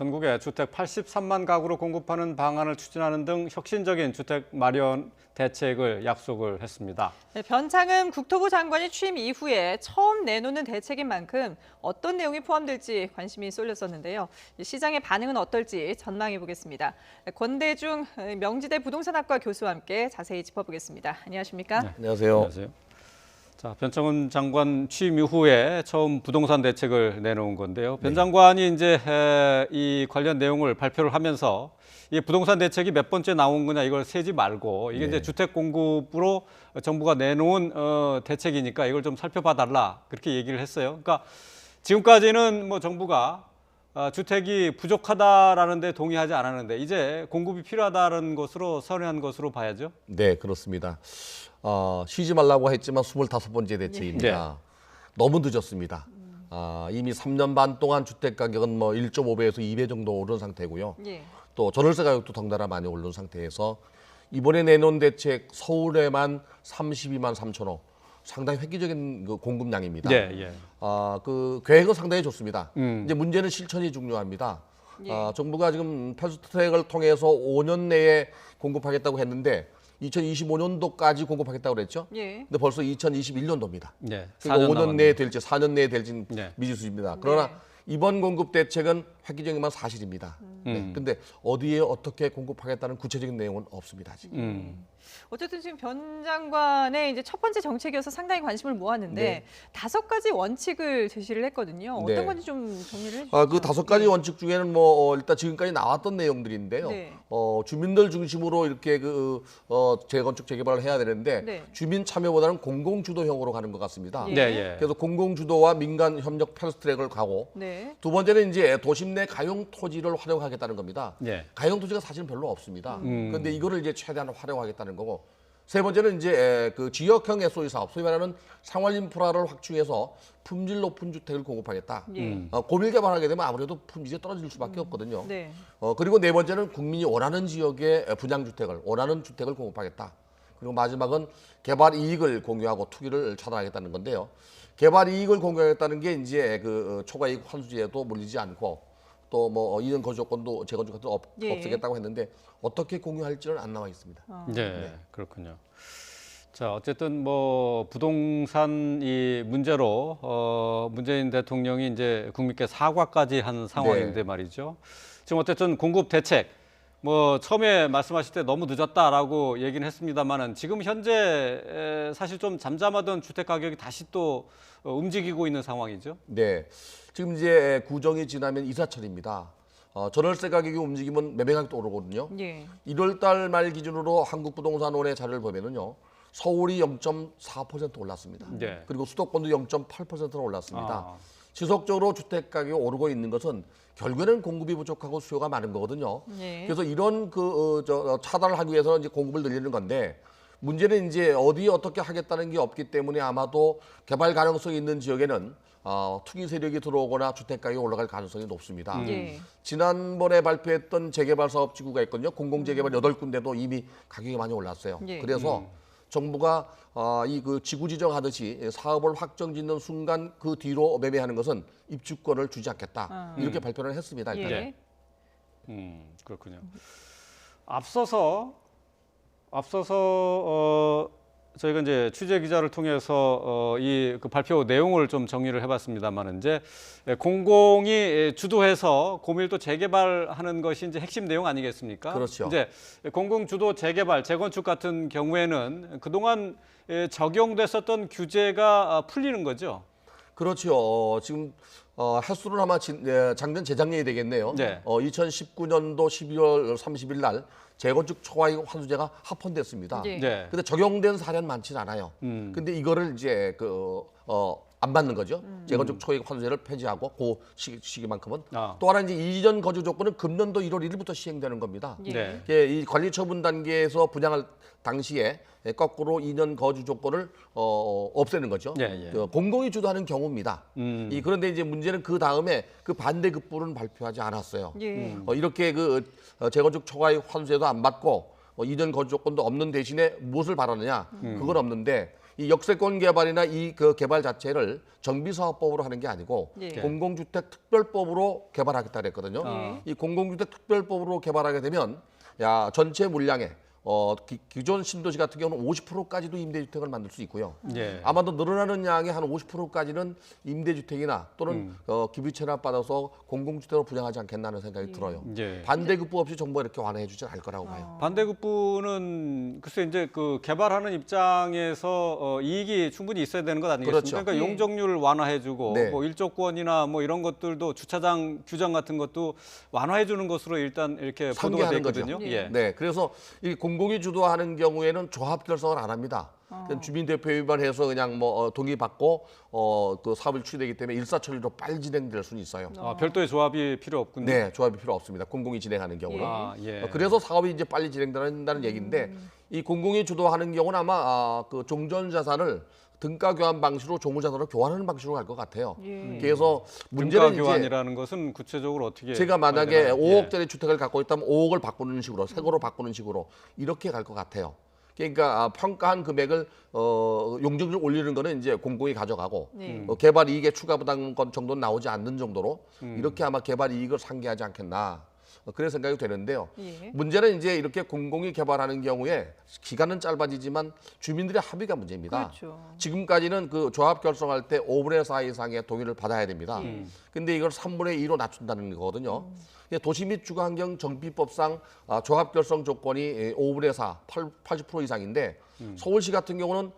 전국에 주택 83만 가구로 공급하는 방안을 추진하는 등 혁신적인 주택 마련 대책을 약속을 했습니다. 네, 변창흠 국토부 장관이 취임 이후에 처음 내놓는 대책인 만큼 어떤 내용이 포함될지 관심이 쏠렸었는데요. 시장의 반응은 어떨지 전망해 보겠습니다. 권대중 명지대 부동산학과 교수와 함께 자세히 짚어보겠습니다. 안녕하십니까? 네, 안녕하세요. 안녕하세요. 자, 변창흠 장관 취임 이후에 처음 부동산 대책을 내놓은 건데요. 변 장관이 이제 이 관련 내용을 발표를 하면서 이 부동산 대책이 몇 번째 나온 거냐 이걸 세지 말고 이게 이제 주택 공급으로 정부가 내놓은 대책이니까 이걸 좀 살펴봐 달라 그렇게 얘기를 했어요. 그러니까 지금까지는 뭐 정부가 주택이 부족하다라는 데 동의하지 않았는데 이제 공급이 필요하다는 것으로 선회한 것으로 봐야죠. 네, 그렇습니다. 쉬지 말라고 했지만 25번째 대책입니다. 너무 늦었습니다. 이미 3년 반 동안 주택 가격은 뭐 1.5배에서 2배 정도 오른 상태고요. 또 전월세 가격도 덩달아 많이 오른 상태에서 이번에 내놓은 대책 서울에만 32만 3천호 상당히 획기적인 그 공급량입니다. 그 계획은 상당히 좋습니다. 이제 문제는 실천이 중요합니다. 정부가 지금 패스트트랙을 통해서 5년 내에 공급하겠다고 했는데 2025년도까지 공급하겠다고 그랬죠. 근데 벌써 2021년도입니다. 그러니까 5년 내에 될지 4년 내에 될지는 미지수입니다. 그러나 이번 공급 대책은 획기적인 건 사실입니다. 근데 어디에 어떻게 공급하겠다는 구체적인 내용은 없습니다. 지금. 어쨌든 지금 변 장관의 이제 첫 번째 정책이어서 상당히 관심을 모았는데 5가지 원칙을 제시를 했거든요. 어떤 건지 좀 정리를 해주시죠. 그 5가지 원칙 중에는 뭐 일단 지금까지 나왔던 내용들인데요. 주민들 중심으로 이렇게 재건축 재개발을 해야 되는데 주민 참여보다는 공공 주도형으로 가는 것 같습니다. 그래서 공공 주도와 민간 협력 패스트트랙을 가고 두 번째는 이제 도심 내 가용 토지를 활용하겠다는 겁니다. 가용 토지가 사실은 별로 없습니다. 그런데 이거를 이제 최대한 활용하겠다는 거고 세 번째는 이제 그 지역형 SOE 사업, 소위 말하는 생활 인프라를 확충해서 품질 높은 주택을 공급하겠다. 고밀 개발하게 되면 아무래도 품질이 떨어질 수밖에 없거든요. 그리고 네 번째는 국민이 원하는 지역의 분양 주택을 원하는 주택을 공급하겠다. 그리고 마지막은 개발 이익을 공유하고 투기를 차단하겠다는 건데요. 개발 이익을 공유하겠다는 게 이제 그 초과이익 환수제도 물리지 않고 또 뭐 이전 거주 조건도 재건축 같은 거 없애겠다고 했는데 어떻게 공유할지는 안 나와 있습니다. 그렇군요. 자, 어쨌든 뭐 부동산 이 문제로 문재인 대통령이 이제 국민께 사과까지 한 상황인데 말이죠. 지금 어쨌든 공급 대책 뭐 처음에 말씀하실 때 너무 늦었다라고 얘기는 했습니다만은 지금 현재 사실 좀 잠잠하던 주택 가격이 다시 또 움직이고 있는 상황이죠. 지금 이제 구정이 지나면 이사철입니다. 전월세 가격이 움직이면 매매 가격도 오르거든요. 1월 달 말 기준으로 한국부동산원의 자료를 보면은요. 서울이 0.4% 올랐습니다. 그리고 수도권도 0.8%로 올랐습니다. 지속적으로 주택 가격이 오르고 있는 것은 결국에는 공급이 부족하고 수요가 많은 거거든요. 그래서 이런 차단을 하기 위해서 이제 공급을 늘리는 건데 문제는 이제 어디에 어떻게 하겠다는 게 없기 때문에 아마도 개발 가능성이 있는 지역에는 투기 세력이 들어오거나 주택 가격이 올라갈 가능성이 높습니다. 지난번에 발표했던 재개발 사업 지구가 있거든요. 공공재개발 8군데도 이미 가격이 많이 올랐어요. 그래서 정부가 이 그 지구 지정하듯이 사업을 확정짓는 순간 그 뒤로 매매하는 것은 입주권을 주지 않겠다. 이렇게 발표를 했습니다. 일단. 그렇군요. 앞서서 저희가 이제 취재 기자를 통해서 이 그 발표 내용을 좀 정리를 해봤습니다만 이제 공공이 주도해서 고밀도 재개발하는 것이 이제 핵심 내용 아니겠습니까? 그렇죠. 이제 공공 주도 재개발, 재건축 같은 경우에는 그동안 적용됐었던 규제가 풀리는 거죠. 그렇죠. 지금 횟수는 아마 작년 재작년이 되겠네요. 2019년도 12월 30일 날 재건축 초과이익 환수제가 합헌됐습니다. 근데 적용된 사례는 많지는 않아요. 근데 이거를 이제 안 받는 거죠. 재건축 초과이익 환수제를 폐지하고 그 시기만큼은 또 하나 이제 이전 거주 조건은 금년도 1월 1일부터 시행되는 겁니다. 이 관리 처분 단계에서 분양할 당시에 거꾸로 2년 거주 조건을 없애는 거죠. 공공이 주도하는 경우입니다. 그런데 이제 문제는 그 다음에 그 반대급부는 발표하지 않았어요. 이렇게 재건축 초과이익 환수제도 안 받고 2년 거주 조건도 없는 대신에 무엇을 바라느냐? 그건 없는데 이 역세권 개발이나 이 그 개발 자체를 정비사업법으로 하는 게 아니고 예. 공공주택 특별법으로 개발하겠다 그랬거든요. 이 공공주택 특별법으로 개발하게 되면 전체 물량의 기존 신도시 같은 경우는 50%까지도 임대주택을 만들 수 있고요. 예. 아마도 늘어나는 양의 한 50%까지는 임대주택이나 또는 기부 체납 받아서 공공주택으로 분양하지 않겠나는 생각이 들어요. 예. 반대급부 없이 정부가 이렇게 완화해 주지 않을 거라고 봐요. 반대급부는 글쎄 이제 그 개발하는 입장에서 이익이 충분히 있어야 되는 것 아니겠습니까? 그렇죠. 그러니까 용적률 완화해주고 네. 뭐 일조권이나 뭐 이런 것들도 주차장 규정 같은 것도 완화해주는 것으로 일단 이렇게 보도가 상기하는 됐거든요. 거죠. 예. 네, 그래서 이 공공이 주도하는 경우에는 조합 결성을 안 합니다. 그냥 주민대표 위반해서 그냥 뭐 동의받고 그 사업을 추진되기 때문에 일사천리로 빨리 진행될 수는 있어요. 별도의 조합이 필요 없군요. 네, 조합이 필요 없습니다. 공공이 진행하는 경우는. 예. 그래서 사업이 이제 빨리 진행된다는 얘기인데 이 공공이 주도하는 경우는 아마 그 종전자산을 등가 교환 방식으로 조무자산으로 교환하는 방식으로 갈 것 같아요. 그래서 문제는 등가 교환이라는 것은 구체적으로 어떻게 제가 만약에 마련하나? 5억짜리 주택을 갖고 있다면 5억을 바꾸는 식으로 새 거로 바꾸는 식으로 이렇게 갈 것 같아요. 그러니까 평가한 금액을 용적률 올리는 거는 이제 공공이 가져가고 개발 이익의 추가 부담 정도는 나오지 않는 정도로 이렇게 아마 개발 이익을 상기하지 않겠나. 그런 생각이 되는데요. 예. 문제는 이제 이렇게 공공이 개발하는 경우에 기간은 짧아지지만 주민들의 합의가 문제입니다. 그렇죠. 지금까지는 그 조합 결성할 때 5분의 4 이상의 동의를 받아야 됩니다. 근데 이걸 3분의 2로 낮춘다는 거거든요. 도시 및 주거환경 정비법상 조합 결성 조건이 5분의 4, 80% 이상인데 서울시 같은 경우는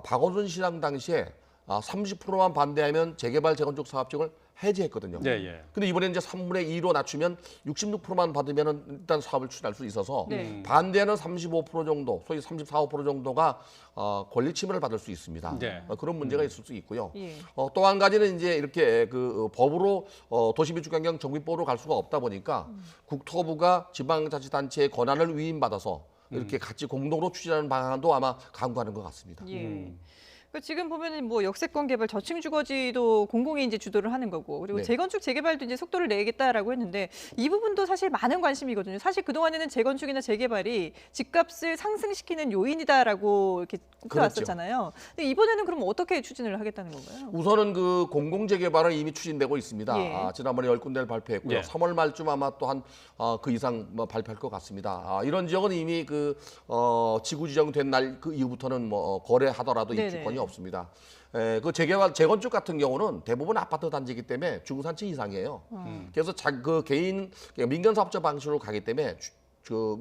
박원순 시장 당시에 30%만 반대하면 재개발 재건축 사업증을 해제했거든요. 네, 예. 근데 이번에 이제 3분의 2로 낮추면 66%만 받으면 일단 사업을 추진할 수 있어서 네. 반대하는 35% 정도, 소위 34, 5% 정도가 권리 침해를 받을 수 있습니다. 네. 그런 문제가 있을 수 있고요. 예. 또 한 가지는 이제 이렇게 그 법으로 도시민주환경 정비법으로 갈 수가 없다 보니까 국토부가 지방자치단체의 권한을 위임받아서 이렇게 같이 공동으로 추진하는 방안도 아마 강구하는 것 같습니다. 예. 그 지금 보면은 뭐 역세권 개발, 저층 주거지도 공공이 이제 주도를 하는 거고, 그리고 네. 재건축 재개발도 이제 속도를 내겠다라고 했는데 이 부분도 사실 많은 관심이거든요. 사실 그 동안에는 재건축이나 재개발이 집값을 상승시키는 요인이다라고 이렇게 꼽혀왔었잖아요. 근데 이번에는 그럼 어떻게 추진을 하겠다는 건가요? 우선은 그 공공재개발은 이미 추진되고 있습니다. 예. 지난번에 10군데를 발표했고요. 예. 3월 말쯤 아마 또 한 그 이상 발표할 것 같습니다. 이런 지역은 이미 그 지구 지정된 날 그 이후부터는 뭐 거래하더라도 네네. 입주권이 없습니다. 그 재개발, 재건축 같은 경우는 대부분 아파트 단지이기 때문에 중산층 이상이에요. 그래서 그 개인 민간 사업자 방식으로 가기 때문에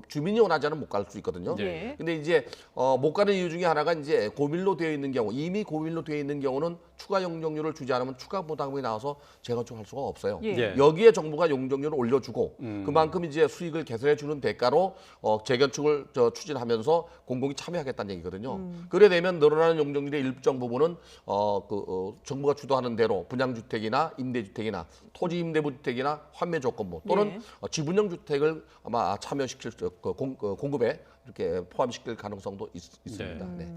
주민이 원하지 않으면 못 갈 수 있거든요. 네. 근데 이제 못 가는 이유 중에 하나가 이제 고밀로 되어 있는 경우, 이미 고밀로 되어 있는 경우는 추가 용적률을 주지 않으면 추가 부담이 나와서 재건축할 수가 없어요. 예. 예. 여기에 정부가 용적률을 올려주고 그만큼 이제 수익을 개선해 주는 대가로 재건축을 추진하면서 공공이 참여하겠다는 얘기거든요. 그래 되면 늘어나는 용적률의 일정 부분은 정부가 주도하는 대로 분양주택이나 임대주택이나 토지 임대주택이나 환매 조건부 또는 네. 지분형 주택을 아마 참여시킬 공급에 이렇게 포함시킬 가능성도 있습니다. 네.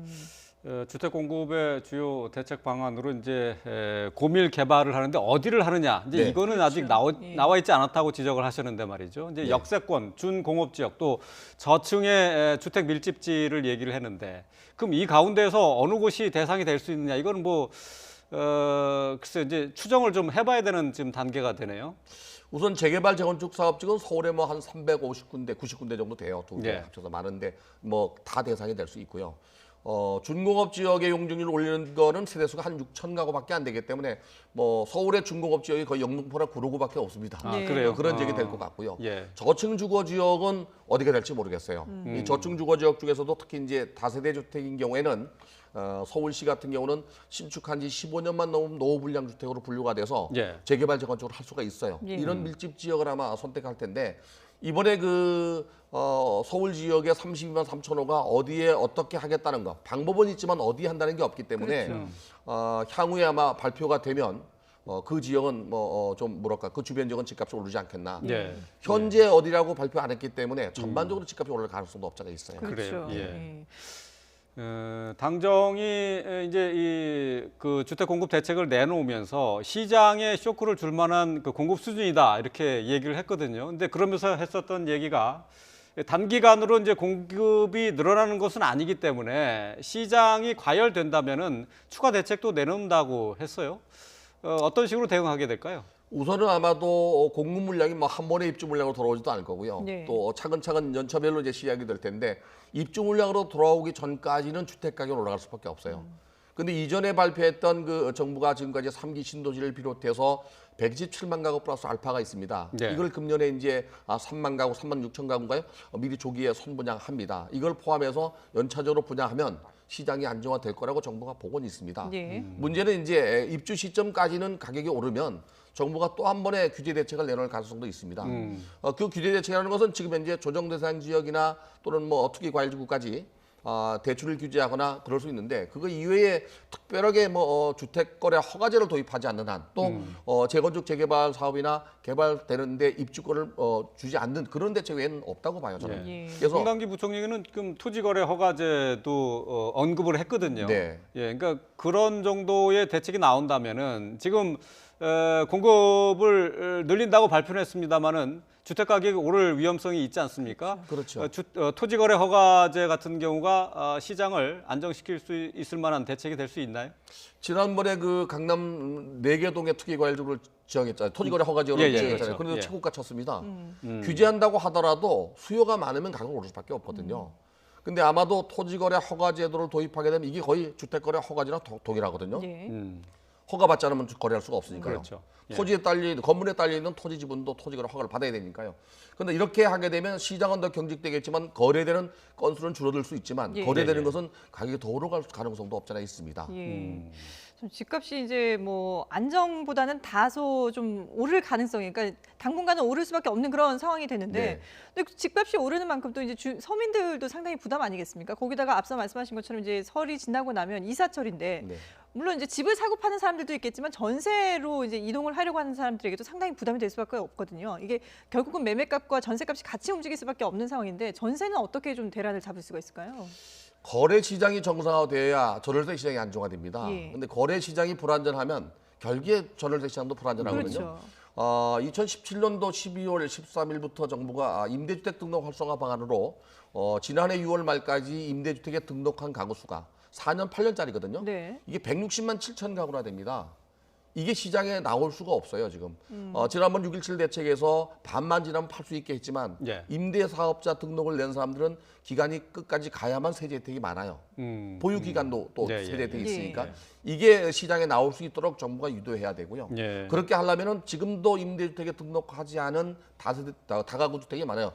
주택 공급의 주요 대책 방안으로 이제 고밀 개발을 하는데 어디를 하느냐 이제 네. 이거는 아직 나와 있지 않았다고 지적을 하셨는데 말이죠. 이제 역세권, 준공업 지역 또 저층의 주택 밀집지를 얘기를 했는데 그럼 이 가운데에서 어느 곳이 대상이 될 수 있느냐 이거는 뭐 글쎄 이제 추정을 좀 해봐야 되는 지금 단계가 되네요. 우선 재개발 재건축 사업지는 서울에 뭐 한 350군데, 90군데 정도 돼요. 두 개 네. 합쳐서 많은데 뭐 다 대상이 될 수 있고요. 준공업 지역의 용적률을 올리는 거는 세대수가 한 6천 가구밖에 안 되기 때문에 뭐 서울의 준공업 지역이 거의 영등포나 구로구밖에 없습니다. 아, 네. 그래요? 그런 지역이 될 것 같고요. 예. 저층 주거 지역은 어디가 될지 모르겠어요. 이 저층 주거 지역 중에서도 특히 이제 다세대 주택인 경우에는 서울시 같은 경우는 신축한 지 15년만 넘으면 노후불량 주택으로 분류가 돼서 예. 재개발 재건축을 할 수가 있어요. 예. 이런 밀집 지역을 아마 선택할 텐데 이번에 서울 지역의 32만 3천호가 어디에 어떻게 하겠다는 거 방법은 있지만 어디에 한다는 게 없기 때문에 그렇죠. 향후에 아마 발표가 되면 그 지역은 좀 뭐랄까 그 주변 지역은 집값이 오르지 않겠나. 예. 현재 어디라고 발표 안 했기 때문에 전반적으로 집값이 오를 가능성도 없잖아 있어요. 그래요. 그렇죠. 예. 당정이 이제 그 주택 공급 대책을 내놓으면서 시장에 쇼크를 줄 만한 그 공급 수준이다 이렇게 얘기를 했거든요. 근데 그러면서 했었던 얘기가 단기간으로 이제 공급이 늘어나는 것은 아니기 때문에 시장이 과열된다면은 추가 대책도 내놓는다고 했어요. 어떤 식으로 대응하게 될까요? 우선은 아마도 공급 물량이 뭐 한 번에 입주 물량으로 돌아오지도 않을 거고요. 네. 또 차근차근 연차별로 이제 시작이 될 텐데 입주 물량으로 돌아오기 전까지는 주택 가격이 올라갈 수밖에 없어요. 근데 이전에 발표했던 그 정부가 지금까지 3기 신도시를 비롯해서 127만 가구 플러스 알파가 있습니다. 네. 이걸 금년에 이제 3만 가구, 3만 6천 가구인가요? 미리 조기에 선분양합니다. 이걸 포함해서 연차적으로 분양하면 시장이 안정화될 거라고 정부가 보고는 있습니다. 네. 문제는 이제 입주 시점까지는 가격이 오르면 정부가 또 한 번의 규제 대책을 내놓을 가능성도 있습니다. 그 규제 대책이라는 것은 지금 현재 조정 대상 지역이나 또는 뭐 투기 과일지구까지 대출을 규제하거나 그럴 수 있는데 그거 이외에 특별하게 뭐 주택 거래 허가제를 도입하지 않는 한 또 재건축 재개발 사업이나 개발되는데 입주권을 주지 않는 그런 대책 외에는 없다고 봐요 저는. 예. 그래서 송강기 부총리는 지금 토지거래 허가제도 언급을 했거든요. 네. 예, 그러니까 그런 정도의 대책이 나온다면은 지금 공급을 늘린다고 발표를 했습니다마는 주택 가격이 오를 위험성이 있지 않습니까? 그렇죠. 토지거래 허가제 같은 경우가 시장을 안정시킬 수 있을 만한 대책이 될 수 있나요? 지난번에 그 강남 4개 동의 투기과일지구를 지정했잖아요. 토지거래 허가지역으로 예, 예, 지정했잖아요. 그렇죠. 그런데 예. 최고가 쳤습니다. 규제한다고 하더라도 수요가 많으면 가격이 오를 수밖에 없거든요. 근데 아마도 토지거래 허가제도를 도입하게 되면 이게 거의 주택거래 허가제랑 동일하거든요. 예. 허가받지 않으면 거래할 수가 없으니까요. 그렇죠. 예. 토지에 딸린 건물에 딸려 있는 토지 지분도 토지거래 허가를 받아야 되니까요. 그런데 이렇게 하게 되면 시장은 더 경직되겠지만 거래되는 건수는 줄어들 수 있지만 예. 거래되는 예. 것은 가격이 더 오르갈 가능성도 없잖아 있습니다. 예. 좀 집값이 이제 뭐 안정보다는 다소 좀 오를 가능성이, 그러니까 당분간은 오를 수밖에 없는 그런 상황이 되는데, 네. 근데 집값이 오르는 만큼 또 이제 서민들도 상당히 부담 아니겠습니까? 거기다가 앞서 말씀하신 것처럼 이제 설이 지나고 나면 이사철인데, 네. 물론 이제 집을 사고 파는 사람들도 있겠지만 전세로 이제 이동을 하려고 하는 사람들에게도 상당히 부담이 될 수밖에 없거든요. 이게 결국은 매매값과 전세값이 같이 움직일 수밖에 없는 상황인데 전세는 어떻게 좀 대란을 잡을 수가 있을까요? 거래 시장이 정상화돼야 전월세 시장이 안정화됩니다. 예. 근데 거래 시장이 불안전하면 결국에 전월세 시장도 불안전하거든요. 그렇죠. 2017년도 12월 13일부터 정부가 임대주택 등록 활성화 방안으로 지난해 6월 말까지 임대주택에 등록한 가구 수가 4년 8년짜리거든요. 네. 이게 160만 7천 가구나 됩니다. 이게 시장에 나올 수가 없어요 지금. 지난번 6.17 대책에서 반만 지나면 팔 수 있게 했지만 예. 임대사업자 등록을 낸 사람들은 기간이 끝까지 가야만 세제 혜택이 많아요. 보유 기간도 또 예, 세제 예, 혜택이 예. 있으니까 이게 시장에 나올 수 있도록 정부가 유도해야 되고요. 예. 그렇게 하려면은 지금도 임대주택에 등록하지 않은 다가구 주택이 많아요.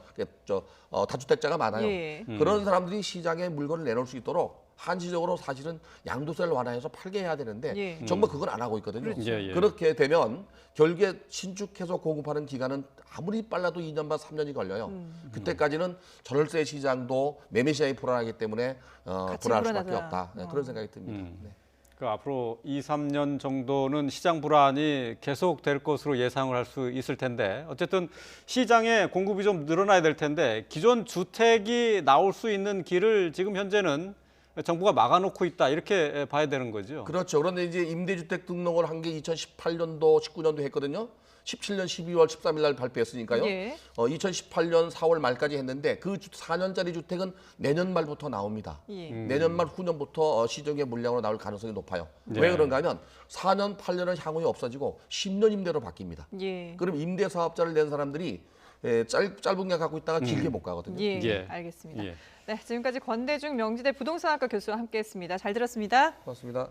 다주택자가 많아요. 예. 그런 사람들이 시장에 물건을 내놓을 수 있도록 한시적으로 사실은 양도세를 완화해서 팔게 해야 되는데 예. 정부가 그건 안 하고 있거든요. 그렇죠. 예, 예. 그렇게 되면 결국에 신축해서 공급하는 기간은 아무리 빨라도 2년 반 3년이 걸려요. 그때까지는 전월세 시장도 매매 시장이 불안하기 때문에 같이 불안할 수밖에 불안하다. 없다. 네, 그런 생각이 듭니다. 네. 그 앞으로 2, 3년 정도는 시장 불안이 계속될 것으로 예상을 할 수 있을 텐데 어쨌든 시장에 공급이 좀 늘어나야 될 텐데 기존 주택이 나올 수 있는 길을 지금 현재는 정부가 막아놓고 있다 이렇게 봐야 되는 거죠. 그렇죠. 그런데 이제 임대주택 등록을 한 게 2018년도, 19년도 했거든요. 17년 12월 13일 날 발표했으니까요. 예. 2018년 4월 말까지 했는데 그 4년짜리 주택은 내년 말부터 나옵니다. 예. 내년 말 후년부터 시정의 물량으로 나올 가능성이 높아요. 네. 왜 그런가 하면 4년, 8년은 향후에 없어지고 10년 임대로 바뀝니다. 예. 그럼 임대 사업자를 낸 사람들이 짧은 게 갖고 있다가 길게 못 가거든요. 예. 예. 알겠습니다. 예. 네, 지금까지 권대중 명지대 부동산학과 교수와 함께했습니다. 잘 들었습니다. 고맙습니다.